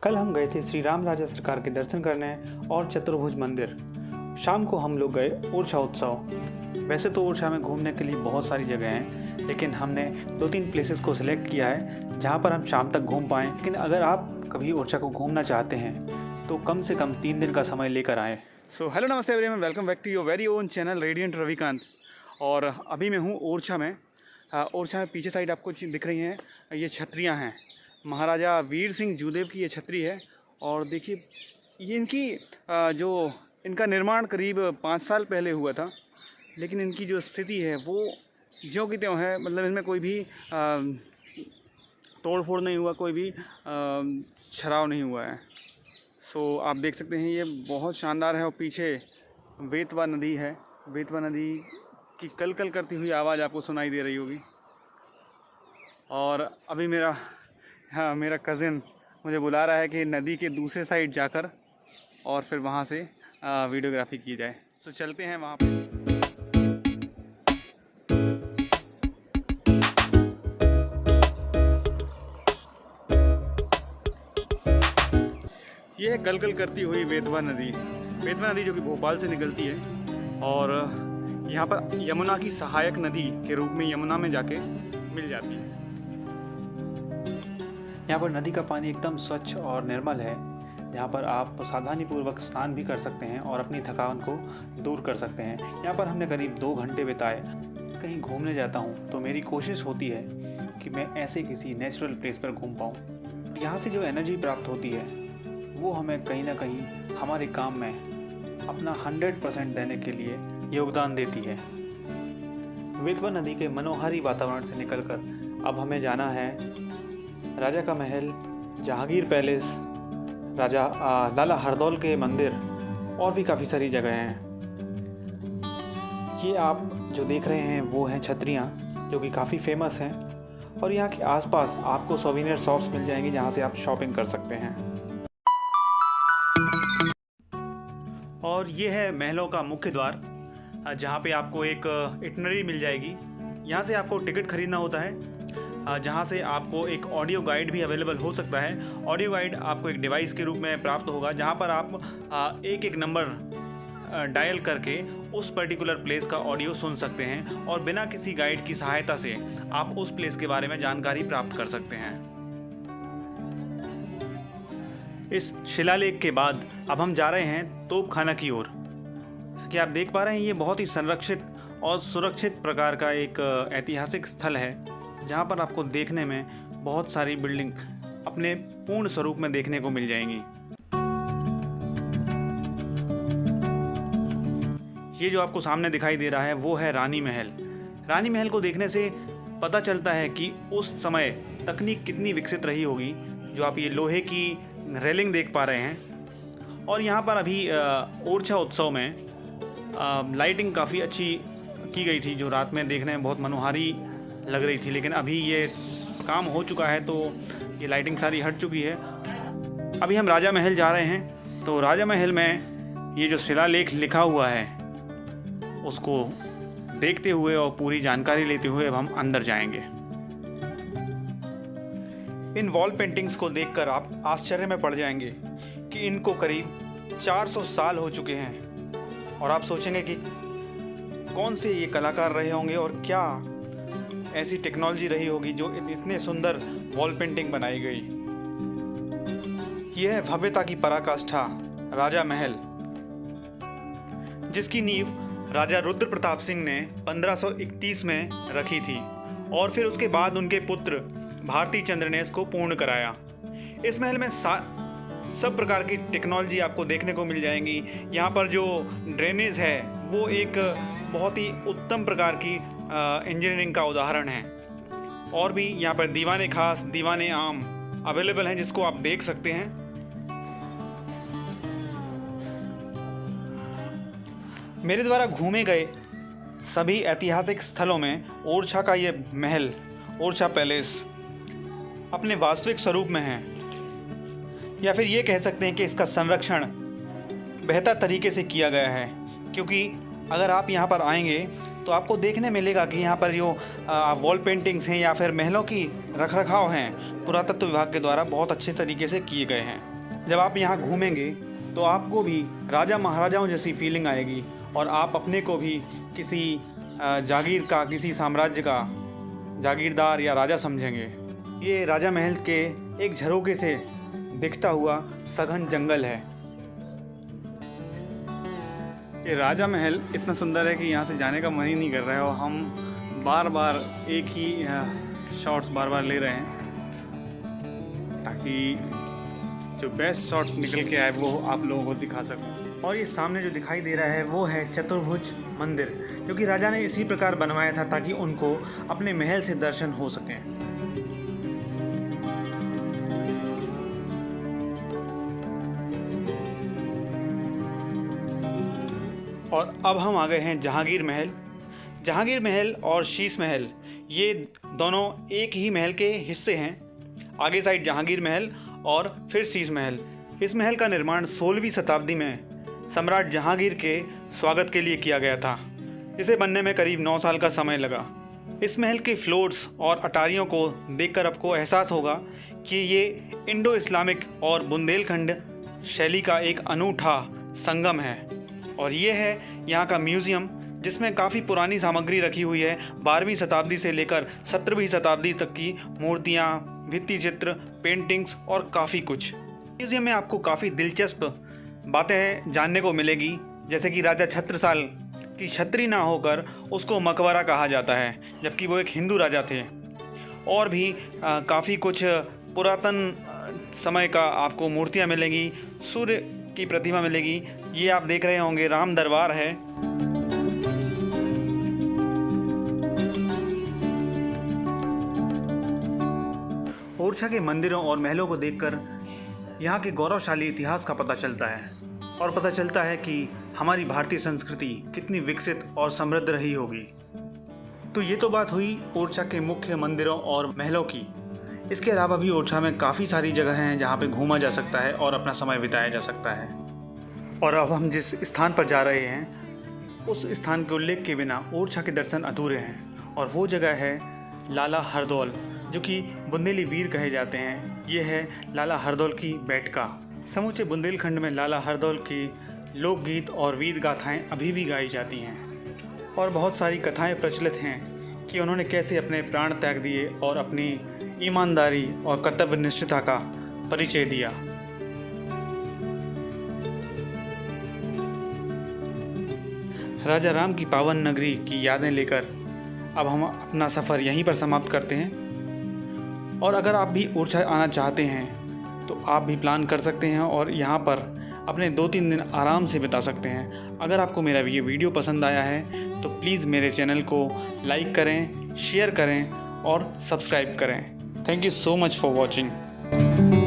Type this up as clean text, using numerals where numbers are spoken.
कल हम गए थे श्री राम राजा सरकार के दर्शन करने और चतुर्भुज मंदिर। शाम को हम लोग गए ओरछा उत्सव। वैसे तो ओरछा में घूमने के लिए बहुत सारी जगह हैं, लेकिन हमने 2-3 प्लेसेस को सिलेक्ट किया है जहां पर हम शाम तक घूम पाएँ। लेकिन अगर आप कभी ओरछा को घूमना चाहते हैं तो कम से कम 3 दिन का समय लेकर आएँ। सो हेलो नमस्ते everyone, welcome back to your very own channel Radiant Ravikant. और अभी मैं हूँ ओरछा में। ओरछा में पीछे साइड आपको दिख रही हैं ये छतरियाँ हैं। महाराजा वीर सिंह जूदेव की ये छतरी है। और देखिए ये इनकी इनका निर्माण करीब 5 साल पहले हुआ था, लेकिन इनकी जो स्थिति है वो ज्यों की त्यों है। मतलब इनमें कोई भी तोड़ फोड़ नहीं हुआ, कोई भी छराव नहीं हुआ है। सो आप देख सकते हैं ये बहुत शानदार है। और पीछे बेतवा नदी है। बेतवा नदी की कल कल करती हुई आवाज़ आपको सुनाई दे रही होगी। और अभी मेरा कज़िन मुझे बुला रहा है कि नदी के दूसरे साइड जाकर और फिर वहाँ से वीडियोग्राफी की जाए। तो चलते हैं वहाँ पे। ये है गल गल करती हुई बेतवा नदी। बेतवा नदी जो कि भोपाल से निकलती है और यहाँ पर यमुना की सहायक नदी के रूप में यमुना में जाके मिल जाती है। यहाँ पर नदी का पानी एकदम स्वच्छ और निर्मल है। यहाँ पर आप सावधानीपूर्वक स्नान भी कर सकते हैं और अपनी थकान को दूर कर सकते हैं। यहाँ पर हमने करीब 2 घंटे बिताए। कहीं घूमने जाता हूँ तो मेरी कोशिश होती है कि मैं ऐसे किसी नेचुरल प्लेस पर घूम पाऊँ। यहाँ से जो एनर्जी प्राप्त होती है वो हमें कहीं ना कहीं हमारे काम में अपना 100% देने के लिए योगदान देती है। बेतवा नदी के मनोहारी वातावरण से निकलकर अब हमें जाना है राजा का महल, जहांगीर पैलेस, राजा लाला हरदौल के मंदिर और भी काफ़ी सारी जगह हैं। ये आप जो देख रहे हैं वो हैं छतरियाँ, जो कि काफ़ी फेमस हैं। और यहाँ के आसपास आपको सोवेनियर शॉप्स मिल जाएंगी जहाँ से आप शॉपिंग कर सकते हैं। और ये है महलों का मुख्य द्वार, जहाँ पे आपको एक इटनरी मिल जाएगी। यहाँ से आपको टिकट खरीदना होता है, जहाँ से आपको एक ऑडियो गाइड भी अवेलेबल हो सकता है। ऑडियो गाइड आपको एक डिवाइस के रूप में प्राप्त होगा, जहाँ पर आप एक नंबर डायल करके उस पर्टिकुलर प्लेस का ऑडियो सुन सकते हैं और बिना किसी गाइड की सहायता से आप उस प्लेस के बारे में जानकारी प्राप्त कर सकते हैं। इस शिलालेख के बाद अब हम जा रहे हैं तोपखाना की ओर। कि आप देख पा रहे हैं ये बहुत ही संरक्षित और सुरक्षित प्रकार का एक ऐतिहासिक स्थल है, जहाँ पर आपको देखने में बहुत सारी बिल्डिंग अपने पूर्ण स्वरूप में देखने को मिल जाएंगी। ये जो आपको सामने दिखाई दे रहा है वो है रानी महल। रानी महल को देखने से पता चलता है कि उस समय तकनीक कितनी विकसित रही होगी। जो आप ये लोहे की रेलिंग देख पा रहे हैं। और यहाँ पर अभी ओरछा उत्सव में लाइटिंग काफ़ी अच्छी की गई थी, जो रात में देखने में बहुत मनोहारी लग रही थी। लेकिन अभी ये काम हो चुका है तो ये लाइटिंग सारी हट चुकी है। अभी हम राजा महल जा रहे हैं। तो राजा महल में ये जो शिलालेख लिखा हुआ है उसको देखते हुए और पूरी जानकारी लेते हुए अब हम अंदर जाएंगे। इन वॉल पेंटिंग्स को देखकर आप आश्चर्य में पड़ जाएंगे कि इनको करीब 400 साल हो चुके हैं। और आप सोचेंगे कि कौन से ये कलाकार रहे होंगे और क्या ऐसी टेक्नोलॉजी रही होगी जो इतने सुंदर वॉल पेंटिंग बनाई गई। यह है भव्यता की पराकाष्ठा राजा महल, जिसकी नींव राजा रुद्र प्रताप सिंह ने 1531 में रखी थी और फिर उसके बाद उनके पुत्र भारती चंद्र ने इसको पूर्ण कराया। इस महल में सब प्रकार की टेक्नोलॉजी आपको देखने को मिल जाएंगी। यहाँ पर जो ड्रेनेज है वो एक बहुत ही उत्तम प्रकार की इंजीनियरिंग का उदाहरण है। और भी यहाँ पर दीवाने खास, दीवाने आम अवेलेबल हैं, जिसको आप देख सकते हैं। मेरे द्वारा घूमे गए सभी ऐतिहासिक स्थलों में ओरछा का ये महल, ओरछा पैलेस अपने वास्तविक स्वरूप में है, या फिर ये कह सकते हैं कि इसका संरक्षण बेहतर तरीके से किया गया है। क्योंकि अगर आप यहाँ पर आएंगे तो आपको देखने मिलेगा कि यहाँ पर जो वॉल पेंटिंग्स हैं या फिर महलों की रखरखाव हैं पुरातत्व विभाग के द्वारा बहुत अच्छे तरीके से किए गए हैं। जब आप यहाँ घूमेंगे तो आपको भी राजा महाराजाओं जैसी फीलिंग आएगी और आप अपने को भी किसी जागीर का, किसी साम्राज्य का जागीरदार या राजा समझेंगे। ये राजा महल के एक झरोखे से दिखता हुआ सघन जंगल है। ये राजा महल इतना सुंदर है कि यहाँ से जाने का मन ही नहीं कर रहा है और हम बार बार एक ही शॉट्स बार बार ले रहे हैं ताकि जो बेस्ट शॉट निकल के आए वो आप लोगों को दिखा सकूं। और ये सामने जो दिखाई दे रहा है वो है चतुर्भुज मंदिर, जो कि राजा ने इसी प्रकार बनवाया था ताकि उनको अपने महल से दर्शन हो सकें। और अब हम आ गए हैं जहांगीर महल। जहांगीर महल और शीश महल ये दोनों एक ही महल के हिस्से हैं। आगे साइड जहांगीर महल और फिर शीश महल। इस महल का निर्माण 16वीं शताब्दी में सम्राट जहांगीर के स्वागत के लिए किया गया था। इसे बनने में करीब 9 साल का समय लगा। इस महल के फ्लोर्स और अटारियों को देखकर आपको एहसास होगा कि ये इंडो इस्लामिक और बुंदेलखंड शैली का एक अनूठा संगम है। और ये है यहाँ का म्यूज़ियम, जिसमें काफ़ी पुरानी सामग्री रखी हुई है। 12वीं शताब्दी से लेकर 17वीं शताब्दी तक की मूर्तियाँ, भित्ति चित्र, पेंटिंग्स और काफ़ी कुछ। म्यूज़ियम में आपको काफ़ी दिलचस्प बातें जानने को मिलेगी, जैसे कि राजा छत्रसाल की छत्री ना होकर उसको मकबरा कहा जाता है, जबकि वो एक हिंदू राजा थे। और भी काफ़ी कुछ पुरातन समय का आपको मूर्तियाँ मिलेंगी, सूर्य की प्रतिमा मिलेगी। ये आप देख रहे होंगे राम दरबार है। ओरछा के मंदिरों और महलों को देखकर यहाँ के गौरवशाली इतिहास का पता चलता है और पता चलता है कि हमारी भारतीय संस्कृति कितनी विकसित और समृद्ध रही होगी। तो ये तो बात हुई ओरछा के मुख्य मंदिरों और महलों की। इसके अलावा भी ओरछा में काफ़ी सारी जगह हैं जहाँ पे घूमा जा सकता है और अपना समय बिताया जा सकता है। और अब हम जिस स्थान पर जा रहे हैं उस स्थान के उल्लेख के बिना ओरछा के दर्शन अधूरे हैं, और वो जगह है लाला हरदौल, जो कि बुंदेली वीर कहे जाते हैं। ये है लाला हरदौल की बैठका। समूचे बुंदेलखंड में लाला हरदौल की लोकगीत और वीर गाथाएँ अभी भी गाई जाती हैं, और बहुत सारी कथाएँ प्रचलित हैं कि उन्होंने कैसे अपने प्राण त्याग दिए और अपनी ईमानदारी और कर्तव्यनिष्ठता का परिचय दिया। राजा राम की पावन नगरी की यादें लेकर अब हम अपना सफ़र यहीं पर समाप्त करते हैं। और अगर आप भी ओरछा आना चाहते हैं तो आप भी प्लान कर सकते हैं और यहाँ पर अपने 2-3 दिन आराम से बिता सकते हैं। अगर आपको मेरा ये वीडियो पसंद आया है तो प्लीज़ मेरे चैनल को लाइक करें, शेयर करें और सब्सक्राइब करें। Thank you so much for watching.